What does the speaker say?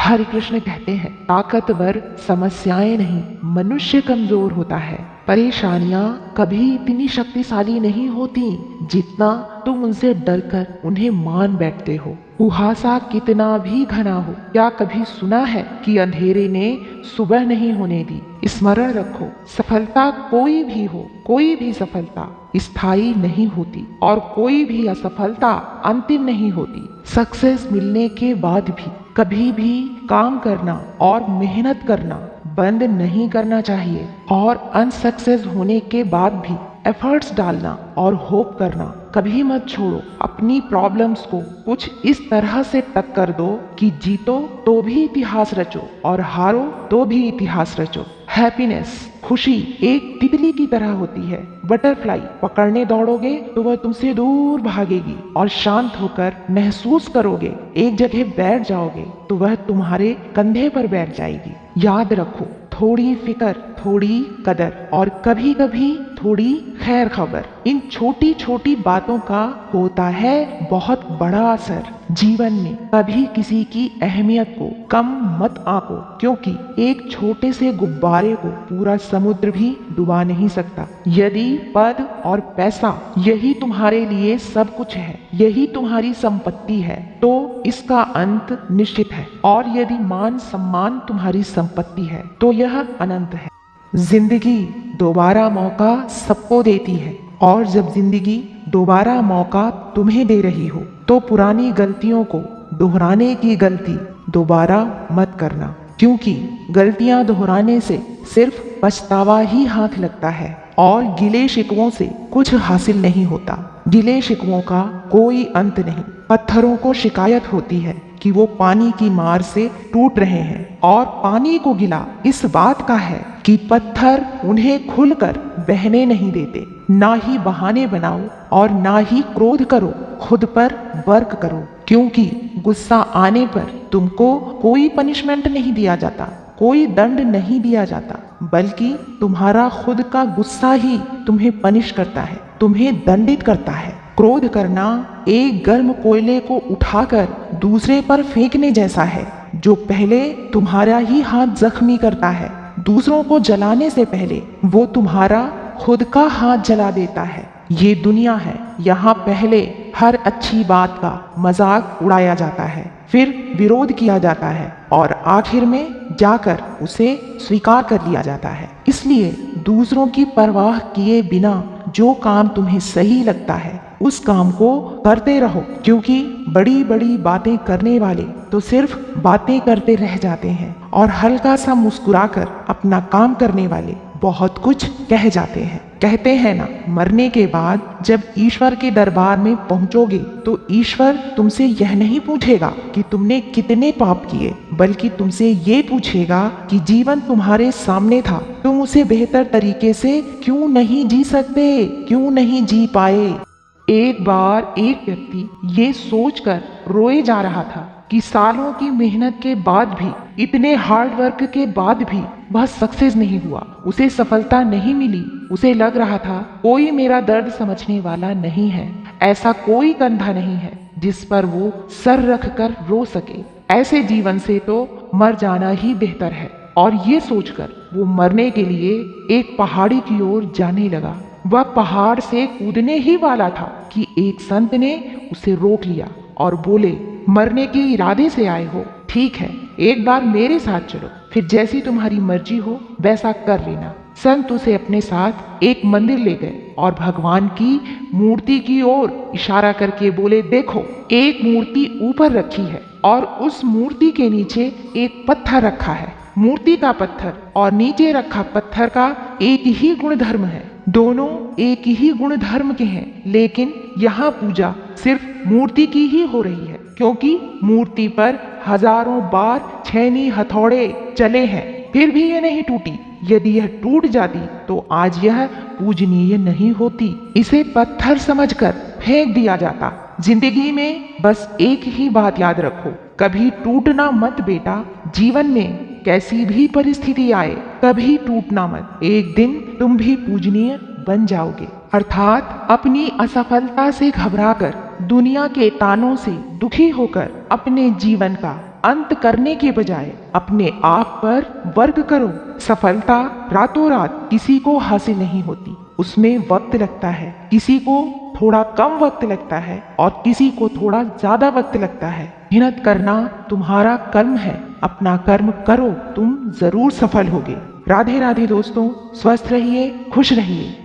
हरि कृष्ण कहते हैं, ताकतवर समस्याएं नहीं, मनुष्य कमजोर होता है। परेशानियां कभी इतनी शक्तिशाली नहीं होती जितना तुम उनसे डरकर उन्हें मान बैठते हो। कुहासा कितना भी घना हो, क्या कभी सुना है कि अंधेरे ने सुबह नहीं होने दी? स्मरण रखो, सफलता कोई भी हो, कोई भी सफलता स्थायी नहीं होती और कोई भी असफलता अंतिम नहीं होती। सक्सेस मिलने के बाद भी कभी भी काम करना और मेहनत करना बंद नहीं करना चाहिए, और अनसक्सेस होने के बाद भी एफर्ट्स डालना और होप करना कभी मत छोड़ो। अपनी प्रॉब्लम्स को कुछ इस तरह से टक्कर दो कि जीतो तो भी इतिहास रचो और हारो तो भी इतिहास रचो। हैप्पीनेस, खुशी एक तितली की तरह होती है। बटरफ्लाई पकड़ने दौड़ोगे तो वह तुमसे दूर भागेगी, और शांत होकर महसूस करोगे, एक जगह बैठ जाओगे तो वह तुम्हारे कंधे पर बैठ जाएगी। याद रखो, थोड़ी फिक्र थोड़ी कदर और कभी कभी थोड़ी खैर खबर, इन छोटी छोटी बातों का होता है बहुत बड़ा असर। जीवन में कभी किसी की अहमियत को कम मत आंको, क्योंकि एक छोटे से गुब्बारे को पूरा समुद्र भी डुबा नहीं सकता। यदि पद और पैसा यही तुम्हारे लिए सब कुछ है, यही तुम्हारी संपत्ति है, तो इसका अंत निश्चित है। और यदि मान सम्मान तुम्हारी संपत्ति है तो यह अनंत है। जिंदगी दोबारा मौका सबको देती है, और जब जिंदगी दोबारा मौका तुम्हें दे रही हो तो पुरानी गलतियों को दोहराने की गलती दोबारा मत करना, क्योंकि गलतियां दोहराने से सिर्फ पछतावा ही हाथ लगता है और गिले शिकवों से कुछ हासिल नहीं होता। गिले शिकवों का कोई अंत नहीं। पत्थरों को शिकायत होती है कि वो पानी की मार से टूट रहे हैं, और पानी को गिला इस बात का है कि पत्थर उन्हें खुलकर बहने नहीं देते। ना ही बहाने बनाओ और ना ही क्रोध करो, खुद पर वर्क करो, क्योंकि गुस्सा आने पर तुमको कोई पनिशमेंट नहीं दिया जाता, कोई दंड नहीं दिया जाता, बल्कि तुम्हारा खुद का गुस्सा ही तुम्हें पनिश करता है, तुम्हें दंडित करता है। क्रोध करना एक गर्म कोयले को उठाकर दूसरे पर फेंकने जैसा है, जो पहले तुम्हारा ही हाथ जख्मी करता है। दूसरों को जलाने से पहले वो तुम्हारा खुद का हाथ जला देता है। ये दुनिया है, यहाँ पहले हर अच्छी बात का मजाक उड़ाया जाता है, फिर विरोध किया जाता है, और आखिर में जाकर उसे स्वीकार कर लिया जाता है। इसलिए दूसरों की परवाह किए बिना जो काम तुम्हें सही लगता है उस काम को करते रहो, क्योंकि बड़ी बड़ी बातें करने वाले तो सिर्फ बातें करते रह जाते हैं, और हल्का सा मुस्कुराकर अपना काम करने वाले बहुत कुछ कह जाते हैं। कहते हैं ना, मरने के बाद जब ईश्वर के दरबार में पहुंचोगे तो ईश्वर तुमसे यह नहीं पूछेगा कि तुमने कितने पाप किए, बल्कि तुमसे ये पूछेगा कि जीवन तुम्हारे सामने था, तुम उसे बेहतर तरीके से क्यों नहीं जी सकते, क्यों नहीं जी पाए। एक बार एक व्यक्ति ये सोचकर रोए जा रहा था कि सालों की मेहनत के बाद भी, इतने हार्ड वर्क के बाद भी वह सक्सेस नहीं हुआ, उसे सफलता नहीं मिली। उसे लग रहा था कोई मेरा दर्द समझने वाला नहीं है, ऐसा कोई कंधा नहीं है जिस पर वो सर रख कर रो सके। ऐसे जीवन से तो मर जाना ही बेहतर है। और ये सोचकर वो मरने के लिए एक पहाड़ी की ओर जाने लगा। वह पहाड़ से कूदने ही वाला था कि एक संत ने उसे रोक लिया और बोले, मरने के इरादे से आए हो, ठीक है, एक बार मेरे साथ चलो, फिर जैसी तुम्हारी मर्जी हो वैसा कर लेना। संत उसे अपने साथ एक मंदिर ले गए और भगवान की मूर्ति की ओर इशारा करके बोले, देखो, एक मूर्ति ऊपर रखी है और उस मूर्ति के नीचे एक पत्थर रखा है। मूर्ति का पत्थर और नीचे रखा पत्थर का एक ही गुण धर्म है, दोनों एक ही गुण धर्म के हैं, लेकिन यहाँ पूजा सिर्फ मूर्ति की ही हो रही है, क्योंकि मूर्ति पर हजारों बार छेनी हथौड़े चले हैं, फिर भी ये नहीं टूटी। यदि यह टूट जाती तो आज यह पूजनीय नहीं होती। इसे पत्थर समझकर फेंक दिया जाता। जिंदगी में बस एक ही बात याद रखो, कभी टूटना मत बेटा। जीवन में कैसी भी परिस्थिति आए, कभी टूटना मत। एक दिन तुम भी पूजनीय बन जाओगे। अर्थात अपनी असफलता से घबराकर, दुनिया के तानों से दुखी होकर अपने जीवन का अंत करने के बजाय अपने आप पर वर्क करो। सफलता रातों रात किसी को हासिल नहीं होती, उसमें वक्त लगता है। किसी को थोड़ा कम वक्त लगता है और किसी को थोड़ा ज्यादा वक्त लगता है। मेहनत करना तुम्हारा कर्म है, अपना कर्म करो, तुम जरूर सफल होगे। राधे राधे दोस्तों, स्वस्थ रहिए, खुश रहिए।